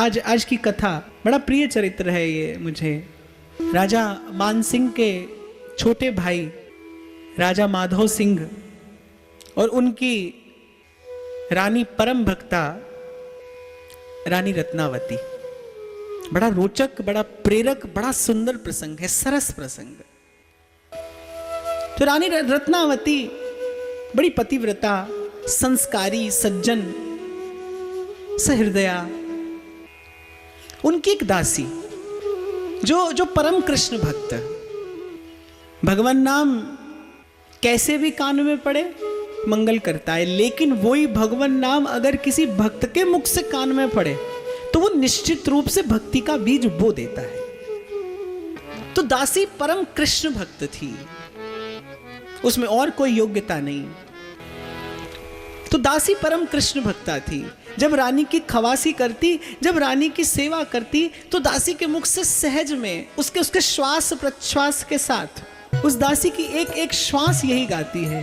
आज की कथा बड़ा प्रिय चरित्र है ये मुझे। राजा मान सिंह के छोटे भाई राजा माधव सिंह और उनकी रानी परम भक्ता रानी रत्नावती। बड़ा रोचक, बड़ा प्रेरक, बड़ा सुंदर प्रसंग है, सरस प्रसंग। तो रानी रत्नावती बड़ी पतिव्रता, संस्कारी, सज्जन, सहृदया। उनकी एक दासी जो परम कृष्ण भक्त, भगवान नाम कैसे भी कान में पड़े मंगल करता है, लेकिन वही भगवान नाम अगर किसी भक्त के मुख से कान में पड़े तो वो निश्चित रूप से भक्ति का बीज बो देता है। तो दासी परम कृष्ण भक्त थी, उसमें और कोई योग्यता नहीं। तो दासी परम कृष्ण भक्ता थी। जब रानी की खवासी करती, जब रानी की सेवा करती, तो दासी के मुख से सहज में उसके श्वास प्रश्वास के साथ उस दासी की एक एक श्वास यही गाती है,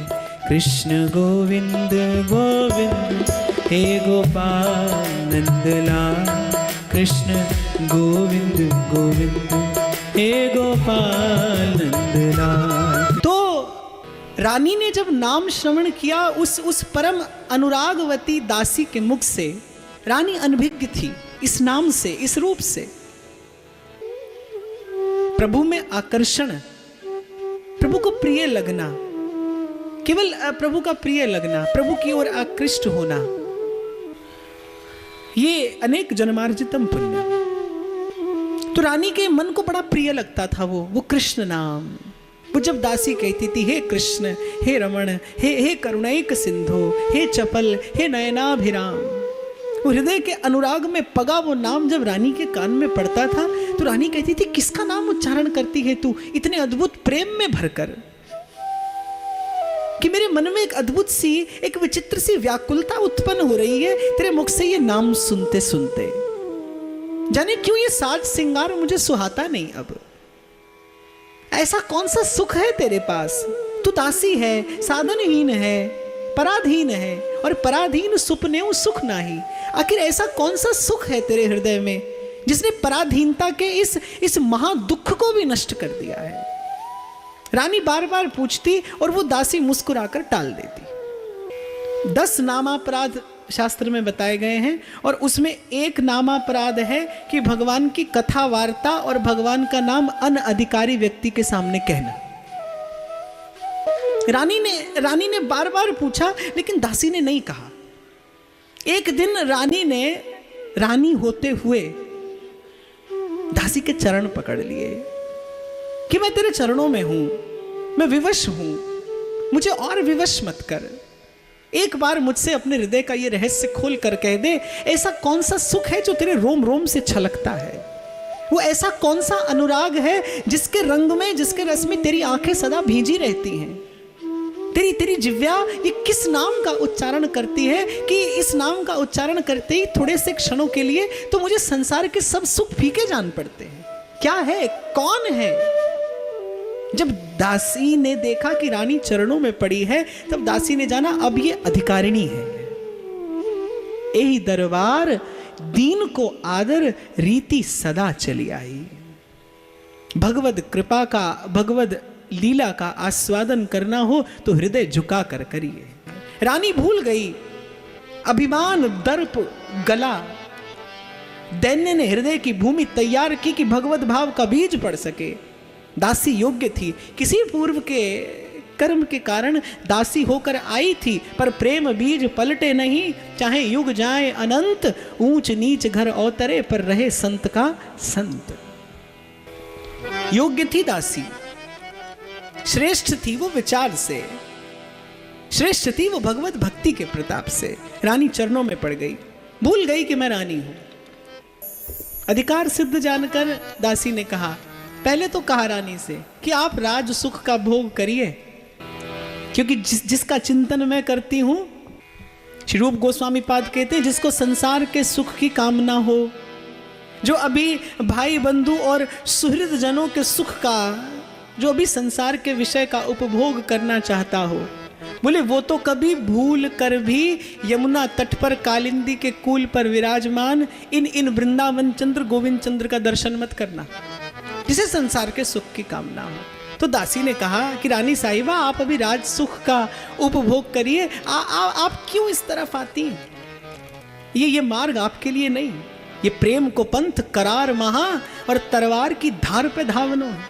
कृष्ण गोविंद गोविंद हे गोपाल नंदलाल, कृष्ण गोविंद गोविंद हे गोपाल नंदलाल। तो रानी ने जब नाम श्रवण किया उस परम अनुरागवती दासी के मुख से, रानी अनभिज्ञ थी इस नाम से, इस रूप से। प्रभु में आकर्षण, प्रभु को प्रिय लगना, केवल प्रभु का प्रिय लगना, प्रभु की ओर आकृष्ट होना, ये अनेक जन्मार्जितम पुण्य। तो रानी के मन को बड़ा प्रिय लगता था वो कृष्ण नाम। वो जब दासी कहती थी, हे कृष्ण, हे रमण, हे करुणैक सिंधु, हे चपल, हे नयनाभिराम, वो हृदय के अनुराग में पगा वो नाम जब रानी के कान में पड़ता था तो रानी कहती थी, किसका नाम उच्चारण करती है तू इतने अद्भुत प्रेम में भरकर, कि मेरे मन में एक अद्भुत सी, एक विचित्र सी व्याकुलता उत्पन्न हो रही है तेरे मुख से ये नाम सुनते सुनते। जाने क्यों ये साज सिंगार मुझे सुहाता नहीं। अब ऐसा कौन सा सुख है तेरे पास? तू दासी है, साधनहीन है, पराधीन है, और पराधीन सुपनेऊ सुख नाही। आखिर ऐसा कौन सा सुख है तेरे हृदय में जिसने पराधीनता के इस महादुख को भी नष्ट कर दिया है? रानी बार बार पूछती और वो दासी मुस्कुराकर टाल देती। 10 नामापराध शास्त्र में बताए गए हैं और उसमें एक नामापराध है कि भगवान की कथा वार्ता और भगवान का नाम अनअधिकारी व्यक्ति के सामने कहना। रानी ने बार बार पूछा लेकिन दासी ने नहीं कहा। एक दिन रानी ने रानी होते हुए दासी के चरण पकड़ लिए कि मैं तेरे चरणों में हूं, मैं विवश हूं, मुझे और विवश मत कर। एक बार मुझसे अपने हृदय का ये रहस्य खोल कर कह दे, ऐसा कौन सा सुख है जो तेरे रोम रोम से छलकता है? वो ऐसा कौन सा अनुराग है जिसके रंग में, जिसके रस में तेरी आंखें सदा भींजी रहती हैं? तेरी जिह्वा ये किस नाम का उच्चारण करती है कि इस नाम का उच्चारण करते ही थोड़े से क्षणों के लिए तो मुझे संसार के सब सुख फीके जान पड़ते हैं। क्या है, कौन है? जब दासी ने देखा कि रानी चरणों में पड़ी है तब दासी ने जाना अब ये अधिकारिणी है। यही दरबार दीन को आदर रीति सदा चली आई। भगवद कृपा का, भगवद लीला का आस्वादन करना हो तो हृदय झुका कर करिए। रानी भूल गई अभिमान, दर्प गला। दैन्य ने हृदय की भूमि तैयार की कि भगवत भाव का बीज पड़ सके। दासी योग्य थी, किसी पूर्व के कर्म के कारण दासी होकर आई थी, पर प्रेम बीज पलटे नहीं। चाहे युग जाए अनंत, ऊंच नीच घर अवतरे, पर रहे संत का संत। योग्य थी दासी, श्रेष्ठ थी वो विचार से, श्रेष्ठ थी वो भगवत भक्ति के प्रताप से। रानी चरणों में पड़ गई, भूल गई कि मैं रानी हूं। अधिकार सिद्ध जानकर दासी ने कहा, पहले तो कहा रानी से कि आप राज सुख का भोग करिए, क्योंकि जिसका चिंतन मैं करती हूं, श्री रूप गोस्वामी पाद कहते हैं, जिसको संसार के सुख की कामना हो, जो अभी भाई बंधु और सुहृद जनों के सुख का, जो अभी संसार के विषय का उपभोग करना चाहता हो, बोले वो तो कभी भूल कर भी यमुना तट पर कालिंदी के कूल पर विराजमान इन वृंदावन चंद्र गोविंद चंद्र का दर्शन मत करना, जिसे संसार के सुख की कामना हो। तो दासी ने कहा कि रानी साहिबा, आप अभी राज सुख का उपभोग करिए, आप क्यों इस तरफ आती हैं? ये मार्ग आपके लिए नहीं। ये प्रेम को पंथ करार महा और तलवार की धार पे धावनो है।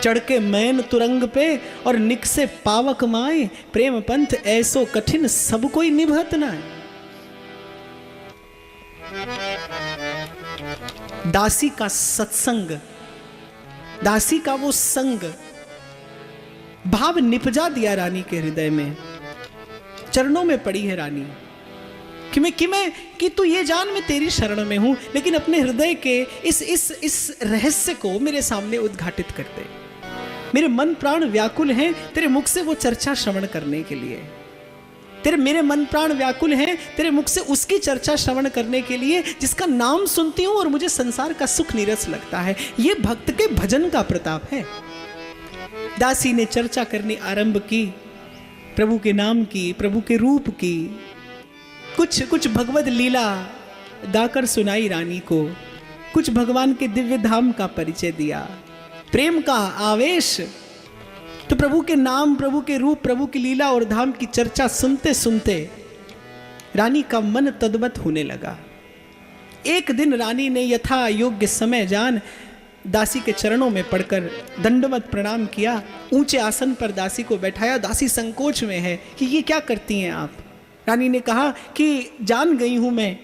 चढ़ के मैन तुरंग पे और निक से पावक माए, प्रेम पंथ ऐसो कठिन सब कोई निभत ना है। दासी का सत्संग, दासी का वो संग भाव निपजा दिया रानी के हृदय में। चरणों में पड़ी है रानी कि तू ये जान मैं तेरी शरण में हूं, लेकिन अपने हृदय के इस रहस्य को मेरे सामने उद्घाटित कर दे। मेरे मन प्राण व्याकुल हैं तेरे मुख से वो चर्चा श्रवण करने के लिए। मेरे मन प्राण व्याकुल हैं तेरे मुख से उसकी चर्चा श्रवण करने के लिए जिसका नाम सुनती हूं और मुझे संसार का सुख नीरस लगता है। ये भक्त के भजन का प्रताप है। दासी ने चर्चा करनी आरंभ की, प्रभु के नाम की, प्रभु के रूप की, कुछ भगवद लीला गाकर सुनाई रानी को, कुछ भगवान के दिव्य धाम का परिचय दिया, प्रेम का आवेश। तो प्रभु के नाम, प्रभु के रूप, प्रभु की लीला और धाम की चर्चा सुनते सुनते रानी का मन तद्वत होने लगा। एक दिन रानी ने यथा योग्य समय जान दासी के चरणों में पड़कर दंडवत प्रणाम किया, ऊंचे आसन पर दासी को बैठाया। दासी संकोच में है कि ये क्या करती हैं आप। रानी ने कहा कि जान गई हूं मैं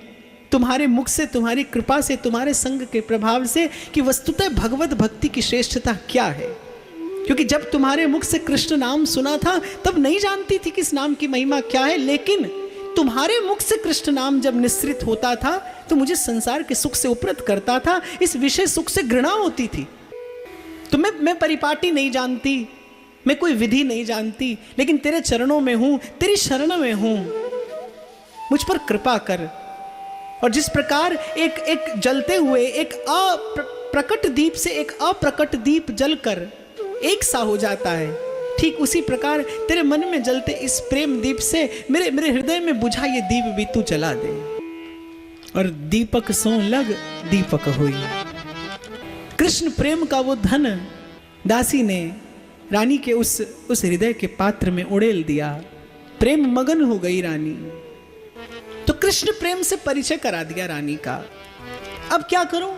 तुम्हारे मुख से, तुम्हारी कृपा से, तुम्हारे संग के प्रभाव से कि वस्तुतः भगवत भक्ति की श्रेष्ठता क्या है। क्योंकि जब तुम्हारे मुख से कृष्ण नाम सुना था तब नहीं जानती थी कि इस नाम की महिमा क्या है, लेकिन तुम्हारे मुख से कृष्ण नाम जब निस्सृत होता था तो मुझे संसार के सुख से उपरत करता था, इस विषय सुख से घृणा होती थी। तो मैं परिपाटी नहीं जानती, मैं कोई विधि नहीं जानती, लेकिन तेरे चरणों में हूं, तेरी शरण में हूं, मुझ पर कृपा कर। और जिस प्रकार एक जलते हुए एक अप्रकट दीप से एक अप्रकट दीप जलकर एक सा हो जाता है, ठीक उसी प्रकार तेरे मन में जलते इस प्रेम दीप से मेरे हृदय में बुझा ये दीप भी तू जला दे। और दीपक सो लग दीपक हुई। कृष्ण प्रेम का वो धन दासी ने रानी के उस हृदय के पात्र में उड़ेल दिया। प्रेम मगन हो गई रानी। तो कृष्ण प्रेम से परिचय करा दिया रानी का। अब क्या करूं?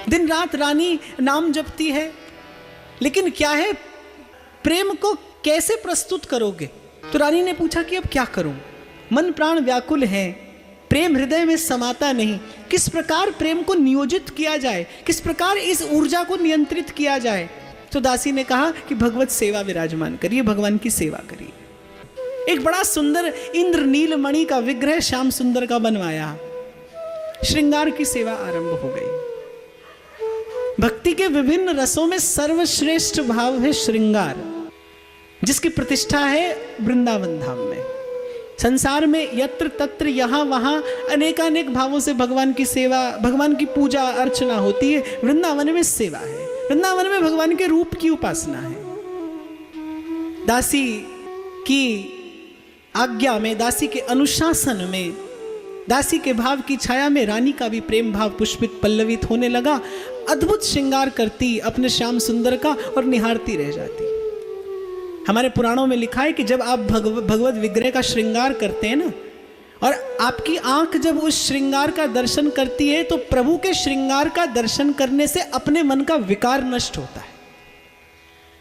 दिन रात रानी नाम जपती है, लेकिन क्या है, प्रेम को कैसे प्रस्तुत करोगे? तो रानी ने पूछा कि अब क्या करूं? मन प्राण व्याकुल है, प्रेम हृदय में समाता नहीं। किस प्रकार प्रेम को नियोजित किया जाए, किस प्रकार इस ऊर्जा को नियंत्रित किया जाए? तो दासी ने कहा कि भगवत सेवा विराजमान करिए, भगवान की सेवा करिए। एक बड़ा सुंदर इंद्र नीलमणि का विग्रह श्याम सुंदर का बनवाया, श्रृंगार की सेवा आरंभ हो गई। भक्ति के विभिन्न रसों में सर्वश्रेष्ठ भाव है श्रृंगार, जिसकी प्रतिष्ठा है वृंदावन धाम में। संसार में यत्र तत्र यहाँ वहाँ अनेकानेक भावों से भगवान की सेवा, भगवान की पूजा अर्चना होती है। वृंदावन में सेवा है, वृंदावन में भगवान के रूप की उपासना है। दासी की आज्ञा में, दासी के अनुशासन में, दासी के भाव की छाया में रानी का भी प्रेम भाव पुष्पित पल्लवित होने लगा। अद्भुत श्रृंगार करती अपने श्याम सुंदर का और निहारती रह जाती। हमारे पुराणों में लिखा है कि जब आप भगवत विग्रह का श्रृंगार करते हैं ना, और आपकी आंख जब उस श्रृंगार का दर्शन करती है, तो प्रभु के श्रृंगार का दर्शन करने से अपने मन का विकार नष्ट होता है।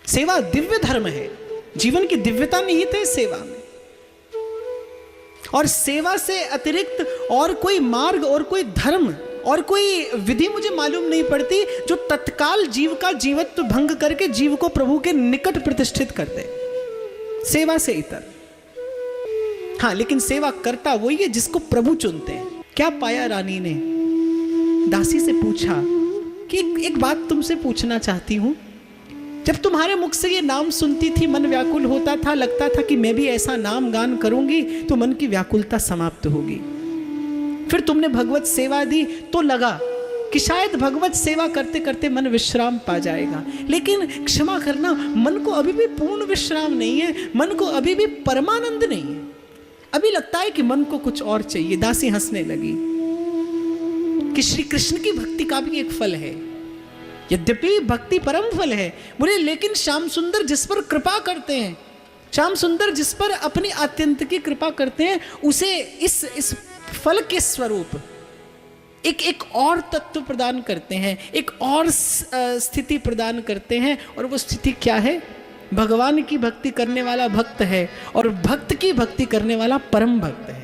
सेवा दिव्य धर्म है, जीवन की दिव्यता निहित है सेवा में। और सेवा से अतिरिक्त और कोई मार्ग और कोई धर्म और कोई विधि मुझे मालूम नहीं पड़ती जो तत्काल जीव का जीवत्व भंग करके जीव को प्रभु के निकट प्रतिष्ठित कर दे, सेवा से इतर। हाँ, लेकिन सेवा करता वही है जिसको प्रभु चुनते हैं। क्या पाया रानी ने? दासी से पूछा कि एक बात तुमसे पूछना चाहती हूं। जब तुम्हारे मुख से ये नाम सुनती थी मन व्याकुल होता था, लगता था कि मैं भी ऐसा नाम गान करूंगी तो मन की व्याकुलता समाप्त होगी। फिर तुमने भगवत सेवा दी तो लगा कि शायद भगवत सेवा करते करते मन विश्राम पा जाएगा, लेकिन क्षमा करना, मन को अभी भी पूर्ण विश्राम नहीं है, मन को अभी भी परमानंद नहीं है, अभी लगता है कि मन को कुछ और चाहिए। दासी हंसने लगी कि श्री कृष्ण की भक्ति का भी एक फल है, यद्यपि भक्ति परम फल है बोले, लेकिन श्याम सुंदर जिस पर कृपा करते हैं, श्याम सुंदर जिस पर अपनी आत्यंत की कृपा करते हैं, उसे इस फल के स्वरूप एक और तत्व प्रदान करते हैं, एक और स्थिति प्रदान करते हैं। और वो स्थिति क्या है? भगवान की भक्ति करने वाला भक्त है और भक्त की भक्ति करने वाला परम भक्त है।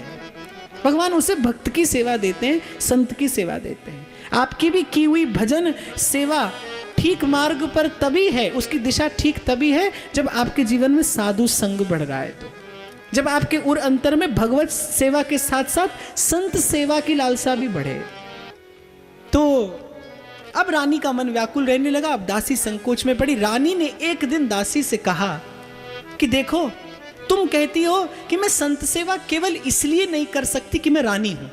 भगवान उसे भक्त की सेवा देते हैं, संत की सेवा देते हैं। आपकी भी की हुई भजन सेवा ठीक मार्ग पर तभी है, उसकी दिशा ठीक तभी है जब आपके जीवन में साधु संग बढ़ रहा है, तो जब आपके उर अंतर में भगवत सेवा के साथ साथ संत सेवा की लालसा भी बढ़े। तो अब रानी का मन व्याकुल रहने लगा। अब दासी संकोच में पड़ी। रानी ने एक दिन दासी से कहा कि देखो, तुम कहती हो कि मैं संत सेवा केवल इसलिए नहीं कर सकती कि मैं रानी हूं,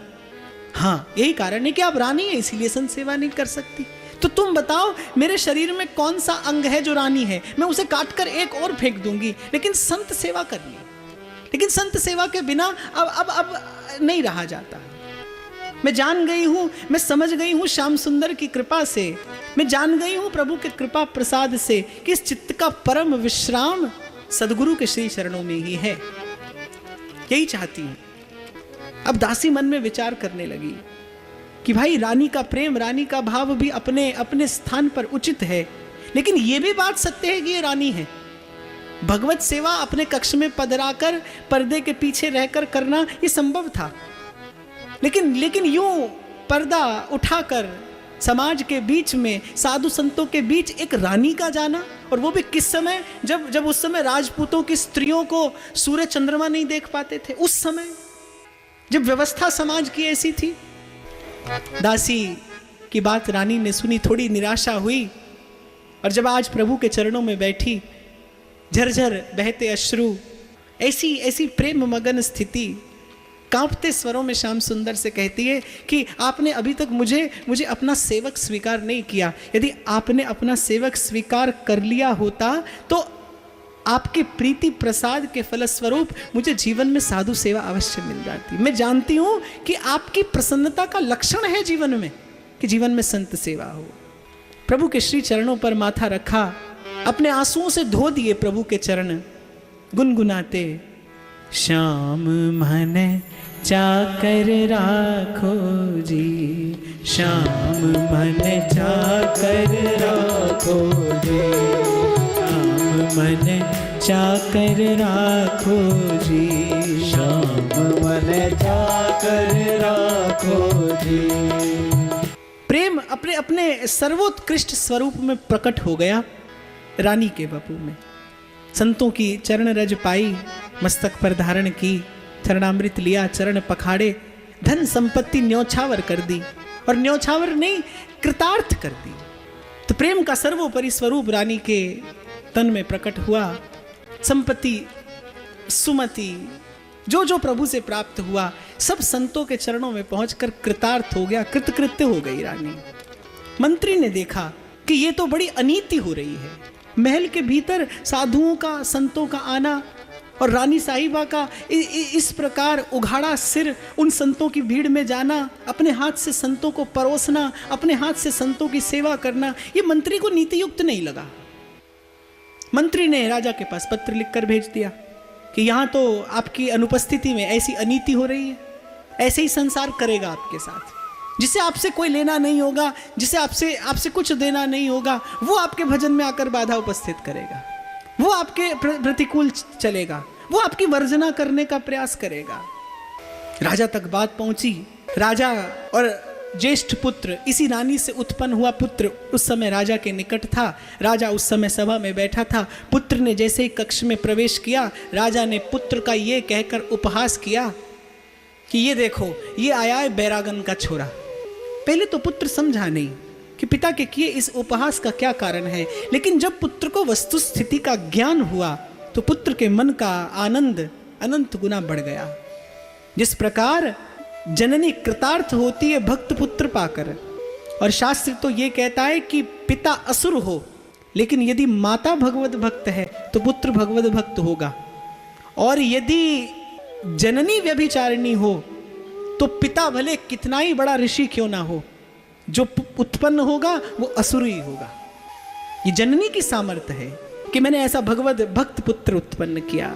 हाँ यही कारण है कि आप रानी है इसलिए संत सेवा नहीं कर सकती। तो तुम बताओ मेरे शरीर में कौन सा अंग है जो रानी है, मैं उसे काट कर एक और फेंक दूंगी, लेकिन संत सेवा करनी है। लेकिन संत सेवा के बिना अब नहीं रहा जाता। मैं जान गई हूं, मैं समझ गई हूं श्याम सुंदर की कृपा से, मैं जान गई हूं प्रभु के कृपा प्रसाद से कि इस चित्त का परम विश्राम सदगुरु के श्री चरणों में ही है, यही चाहती हूं। अब दासी मन में विचार करने लगी कि भाई रानी का प्रेम, रानी का भाव भी अपने अपने स्थान पर उचित है, लेकिन यह भी बात सत्य है कि ये रानी है। भगवत सेवा अपने कक्ष में पधराकर पर्दे के पीछे रहकर करना ये संभव था, लेकिन यूं पर्दा उठाकर समाज के बीच में, साधु संतों के बीच एक रानी का जाना, और वो भी किस समय, जब उस समय राजपूतों की स्त्रियों को सूर्य चंद्रमा नहीं देख पाते थे, उस समय जब व्यवस्था समाज की ऐसी थी। दासी की बात रानी ने सुनी, थोड़ी निराशा हुई, और जब आज प्रभु के चरणों में बैठी, झरझर बहते अश्रु, ऐसी प्रेम मगन स्थिति, कांपते स्वरों में श्याम सुंदर से कहती है कि आपने अभी तक मुझे अपना सेवक स्वीकार नहीं किया। यदि आपने अपना सेवक स्वीकार कर लिया होता तो आपके प्रीति प्रसाद के फलस्वरूप मुझे जीवन में साधु सेवा अवश्य मिल जाती। मैं जानती हूं कि आपकी प्रसन्नता का लक्षण है जीवन में कि जीवन में संत सेवा हो। प्रभु के श्री चरणों पर माथा रखा, अपने आंसुओं से धो दिए प्रभु के चरण, गुनगुनाते, श्याम मन चाकर राखो जी, श्याम मन चाकर राखो जी, श्याम मन चाकर राखो जी, श्याम मन चाकर राखो जी। प्रेम अपने अपने सर्वोत्कृष्ट स्वरूप में प्रकट हो गया रानी के वपु में। संतों की चरण रज पाई, मस्तक पर धारण की, चरणामृत लिया, चरण पखाड़े, धन संपत्ति न्योछावर कर दी, और न्योछावर नहीं कृतार्थ कर दी। तो प्रेम का सर्वोपरि स्वरूप रानी के तन में प्रकट हुआ। संपत्ति, सुमति, जो प्रभु से प्राप्त हुआ, सब संतों के चरणों में पहुंचकर कृतार्थ हो गया, कृतकृत्य हो गई रानी। मंत्री ने देखा कि ये तो बड़ी अनीति हो रही है। महल के भीतर साधुओं का, संतों का आना, और रानी साहिबा का इस प्रकार उघाड़ा सिर उन संतों की भीड़ में जाना, अपने हाथ से संतों को परोसना, अपने हाथ से संतों की सेवा करना, ये मंत्री को नीति युक्त नहीं लगा। मंत्री ने राजा के पास पत्र लिखकर भेज दिया कि यहाँ तो आपकी अनुपस्थिति में ऐसी अनीति हो रही है, ऐसे ही संसार करेगा आपके साथ। जिसे आपसे कोई लेना नहीं होगा, जिसे आपसे कुछ देना नहीं होगा, वो आपके भजन में आकर बाधा उपस्थित करेगा, वो आपके प्रतिकूल चलेगा, वो आपकी वर्जना करने का प्रयास करेगा। राजा तक बात पहुंची। राजा और ज्येष्ठ पुत्र, इसी रानी से उत्पन्न हुआ पुत्र उस समय राजा के निकट था। राजा उस समय सभा में बैठा था। पुत्र ने जैसे ही कक्ष में प्रवेश किया, राजा ने पुत्र का ये कहकर उपहास किया कि ये देखो, ये आया है बैरागन का छोरा। पहले तो पुत्र समझा नहीं कि पिता के किए इस उपहास का क्या कारण है, लेकिन जब पुत्र को वस्तु स्थिति का ज्ञान हुआ तो पुत्र के मन का आनंद अनंत गुना बढ़ गया। जिस प्रकार जननी कृतार्थ होती है भक्त पुत्र पाकर, और शास्त्र तो ये कहता है कि पिता असुर हो, लेकिन यदि माता भगवत भक्त है तो पुत्र भगवत भक्त होगा। और यदि जननी व्यभिचारिणी हो तो पिता भले कितना ही बड़ा ऋषि क्यों ना हो, जो उत्पन्न होगा वो असुर ही होगा। ये जननी की सामर्थ्य है कि मैंने ऐसा भगवत भक्त पुत्र उत्पन्न किया।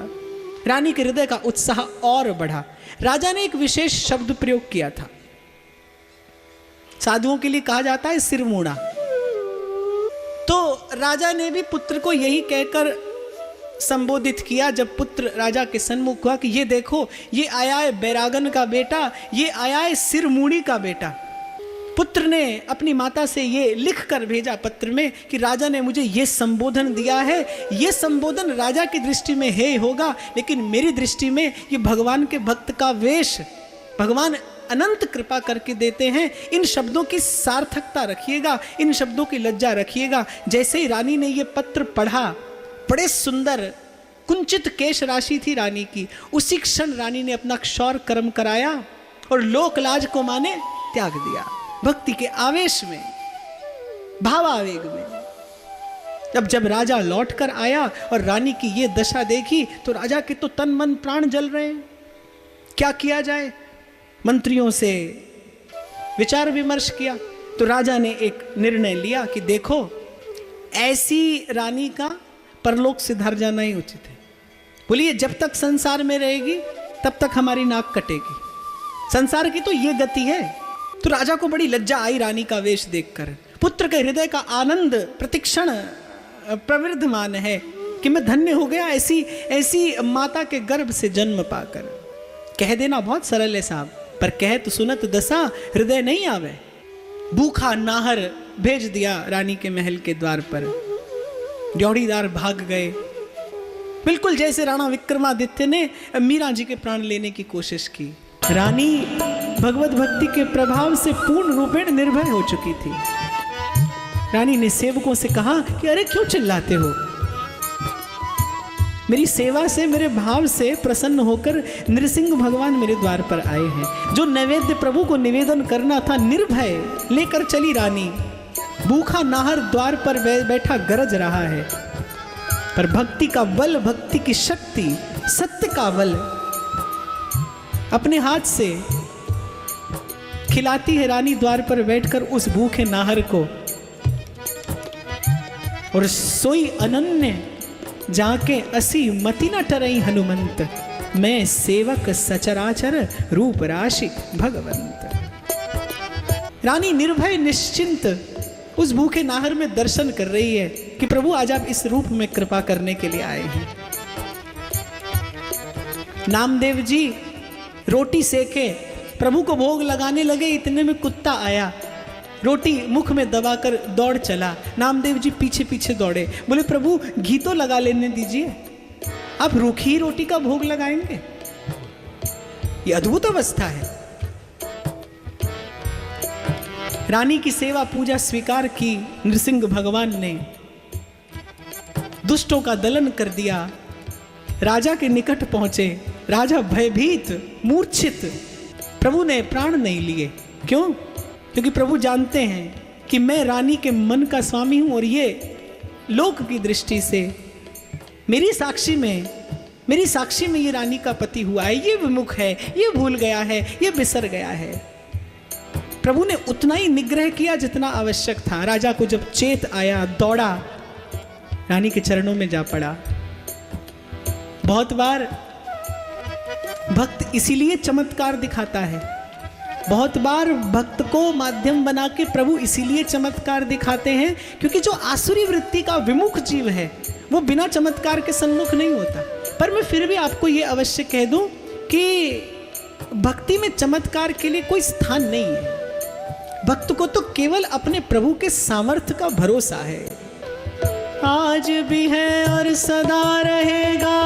रानी के हृदय का उत्साह और बढ़ा। राजा ने एक विशेष शब्द प्रयोग किया था, साधुओं के लिए कहा जाता है सिरमूड़ा। तो राजा ने भी पुत्र को यही कहकर संबोधित किया जब पुत्र राजा के सन्मुख हुआ कि ये देखो, ये आया है बैरागन का बेटा, ये आया है सिरमूड़ी का बेटा। पुत्र ने अपनी माता से ये लिख कर भेजा पत्र में कि राजा ने मुझे ये संबोधन दिया है। ये संबोधन राजा की दृष्टि में है होगा, लेकिन मेरी दृष्टि में ये भगवान के भक्त का वेश, भगवान अनंत कृपा करके देते हैं। इन शब्दों की सार्थकता रखिएगा, इन शब्दों की लज्जा रखिएगा। जैसे ही रानी ने ये पत्र पढ़ा, बड़े सुंदर कुंचित केश राशि थी रानी की, उसी क्षण रानी ने अपना क्षौर कर्म कराया और लोक लाज को माने त्याग दिया। भक्ति के आवेश में, भावावेग में। जब राजा लौट कर आया और रानी की ये दशा देखी तो राजा के तो तन मन प्राण जल रहे हैं। क्या किया जाए? मंत्रियों से विचार विमर्श किया तो राजा ने एक निर्णय लिया कि देखो, ऐसी रानी का परलोक से धर जाना ही उचित है। बोलिए, जब तक संसार में रहेगी तब तक हमारी नाक कटेगी। संसार की तो ये गति है। तो राजा को बड़ी लज्जा आई रानी का वेश देखकर। पुत्र के हृदय का आनंद प्रतिक्षण प्रवृद्धमान है कि मैं धन्य हो गया ऐसी माता के गर्भ से जन्म पाकर। कह देना बहुत सरल है साहब, पर कह तो सुनत दशा हृदय नहीं आवे। भूखा नाहर भेज दिया रानी के महल के द्वार पर। ड्योढ़ीदार भाग गए, बिल्कुल जैसे राणा विक्रमादित्य ने मीरा जी के प्राण लेने की कोशिश की। रानी भगवत भक्ति के प्रभाव से पूर्ण रूपेण निर्भय हो चुकी थी। रानी ने सेवकों से कहा कि अरे क्यों चिल्लाते हो? मेरी सेवा से, मेरे भाव से प्रसन्न होकर नृसिंह भगवान मेरे द्वार पर आए हैं। जो नैवेद्य प्रभु को निवेदन करना था, निर्भय लेकर चली रानी। भूखा नाहर द्वार पर बैठा गरज रहा है, पर भक्ति का बल, भक्ति की शक्ति, सत्य का बल अपने हाथ से खिलाती है रानी द्वार पर बैठकर उस भूखे नाहर को। और सोई अनन्य जाके असी मति न टरई हनुमंत, मैं सेवक सचराचर रूप राशि भगवंत। रानी निर्भय निश्चिंत उस भूखे नाहर में दर्शन कर रही है कि प्रभु आज आप इस रूप में कृपा करने के लिए आए हैं। नामदेव जी रोटी सेके प्रभु को भोग लगाने लगे, इतने में कुत्ता आया, रोटी मुख में दबाकर दौड़ चला। नामदेव जी पीछे पीछे दौड़े, बोले प्रभु घी तो लगा लेने दीजिए, आप रूखी रोटी का भोग लगाएंगे? ये अद्भुत अवस्था है। रानी की सेवा पूजा स्वीकार की नृसिंह भगवान ने, दुष्टों का दलन कर दिया, राजा के निकट पहुंचे। राजा भयभीत मूर्छित, प्रभु ने प्राण नहीं लिए। क्यों? क्योंकि प्रभु जानते हैं कि मैं रानी के मन का स्वामी हूं और ये लोक की दृष्टि से मेरी साक्षी में ये रानी का पति हुआ है, ये विमुख है, ये भूल गया है, ये बिसर गया है। प्रभु ने उतना ही निग्रह किया जितना आवश्यक था। राजा को जब चेत आया, दौड़ा, रानी के चरणों में जा पड़ा। बहुत बार भक्त इसीलिए चमत्कार दिखाता है, बहुत बार भक्त को माध्यम बना के प्रभु इसीलिए चमत्कार दिखाते हैं क्योंकि जो आसुरी वृत्ति का विमुख जीव है वो बिना चमत्कार के सन्मुख नहीं होता। पर मैं फिर भी आपको ये अवश्य कह दूं कि भक्ति में चमत्कार के लिए कोई स्थान नहीं है। भक्त को तो केवल अपने प्रभु के सामर्थ्य का भरोसा है। आज भी है और सदा रहेगा,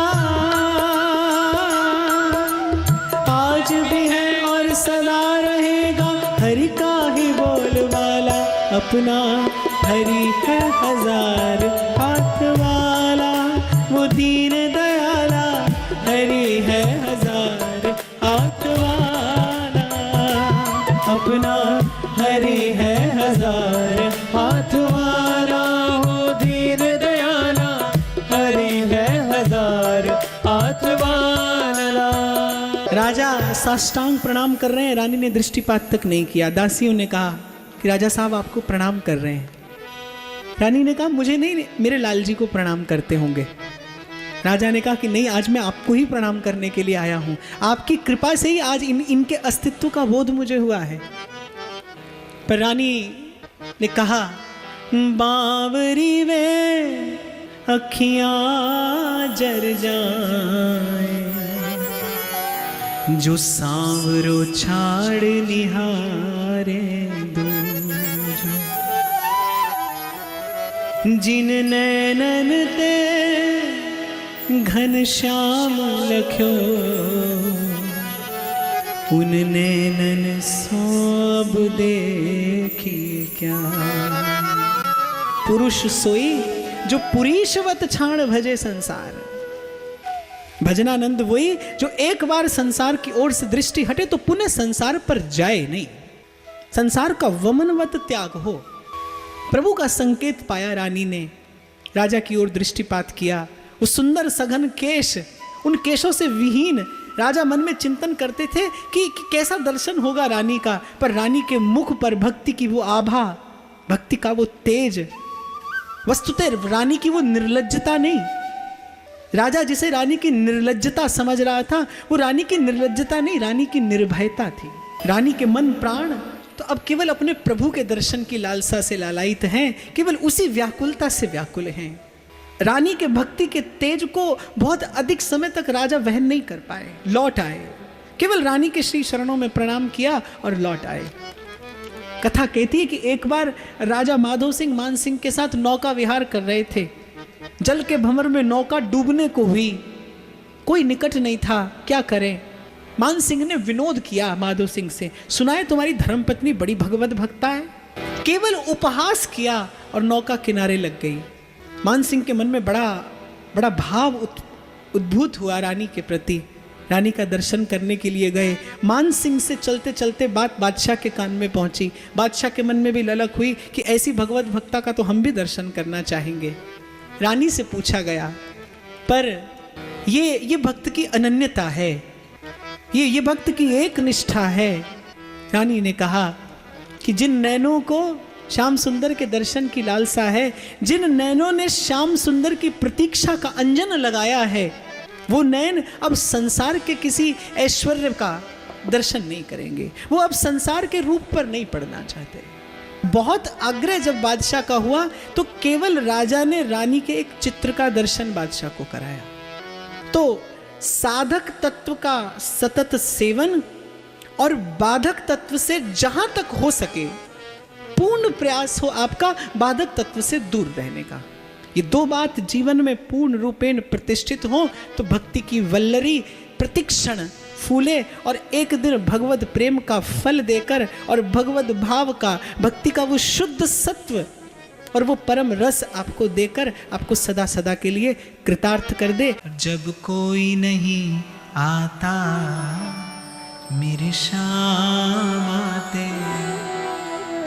आज भी है और सदा रहेगा, हरि का ही बोलवाला अपना, हरि है हजार हाथ वाला, वो दीन दयाला, हरि है हजार हाथ वाला अपना, हरि हरि है हजार, हाथ वाला हो दीन दयाला, हरि है हजार, हाथ वाला। राजा साष्टांग प्रणाम कर रहे हैं, रानी ने दृष्टिपात तक नहीं किया। दासियों ने कहा कि राजा साहब आपको प्रणाम कर रहे हैं। रानी ने कहा मुझे नहीं, मेरे लाल जी को प्रणाम करते होंगे। राजा ने कहा कि नहीं, आज मैं आपको ही प्रणाम करने के लिए आया हूं, आपकी कृपा से ही आज इनके अस्तित्व का बोध मुझे हुआ है। पर रानी ने कहा बावरी वे अखियां जर जाए, जो सांवरो छाड़ निहारे दूजो, जिन नैनन ते घन श्याम लख्यो, उन नैनन सोब देखी क्या। पुरुष सोई जो पुरीशवत छाण भजे संसार। भजनानंद वही जो एक बार संसार की ओर से दृष्टि हटे तो पुनः संसार पर जाए नहीं, संसार का वमनवत त्याग हो। प्रभु का संकेत पाया रानी ने, राजा की ओर दृष्टिपात किया। उस सुंदर सघन केश, उन केशों से विहीन राजा मन में चिंतन करते थे कि कैसा दर्शन होगा रानी का। पर रानी के मुख पर भक्ति की वो आभा, भक्ति का वो तेज, वस्तुतः रानी की वो निर्लज्जता नहीं। राजा जिसे रानी की निर्लज्जता समझ रहा था, वो रानी की निर्लज्जता नहीं, रानी की निर्भयता थी। रानी के मन प्राण तो अब केवल अपने प्रभु के दर्शन की लालसा से लालायित हैं, केवल उसी व्याकुलता से व्याकुल हैं। रानी के भक्ति के तेज को बहुत अधिक समय तक राजा वहन नहीं कर पाए, लौट आए। केवल रानी के श्री शरणों में प्रणाम किया और लौट आए। कथा कहती है कि एक बार राजा माधो सिंह मान सिंह के साथ नौका विहार कर रहे थे। जल के भंवर में नौका डूबने को हुई, कोई निकट नहीं था, क्या करें। मान सिंह ने विनोद किया माधो सिंह से, सुनाए तुम्हारी धर्मपत्नी बड़ी भगवत भक्ता है। केवल उपहास किया और नौका किनारे लग गई। मान सिंह के मन में बड़ा भाव उद्भूत हुआ रानी के प्रति। रानी का दर्शन करने के लिए गए। मान सिंह से चलते चलते बात बादशाह के कान में पहुंची। बादशाह के मन में भी ललक हुई कि ऐसी भगवत भक्ता का तो हम भी दर्शन करना चाहेंगे। रानी से पूछा गया, पर ये भक्त की अनन्यता है, ये भक्त की एक निष्ठा है। रानी ने कहा कि जिन नैनों को श्याम सुंदर के दर्शन की लालसा है, जिन नैनों ने श्याम सुंदर की प्रतीक्षा का अंजन लगाया है, वो नैन अब संसार के किसी ऐश्वर्य का दर्शन नहीं करेंगे, वो अब संसार के रूप पर नहीं पड़ना चाहते। बहुत आग्रह जब बादशाह का हुआ तो केवल राजा ने रानी के एक चित्र का दर्शन बादशाह को कराया। तो साधक तत्व का सतत सेवन और बाधक तत्व से जहां तक हो सके पूर्ण प्रयास हो आपका बाधक तत्व से दूर रहने का। ये दो बात जीवन में पूर्ण रूपेण प्रतिष्ठित हो तो भक्ति की वल्लरी प्रतिक्षण फूले और एक दिन भगवत प्रेम का फल देकर और भगवत भाव का, भक्ति का वो शुद्ध सत्व और वो परम रस आपको देकर आपको सदा सदा के लिए कृतार्थ कर दे। जब कोई नहीं आता मेरे श्याम आते।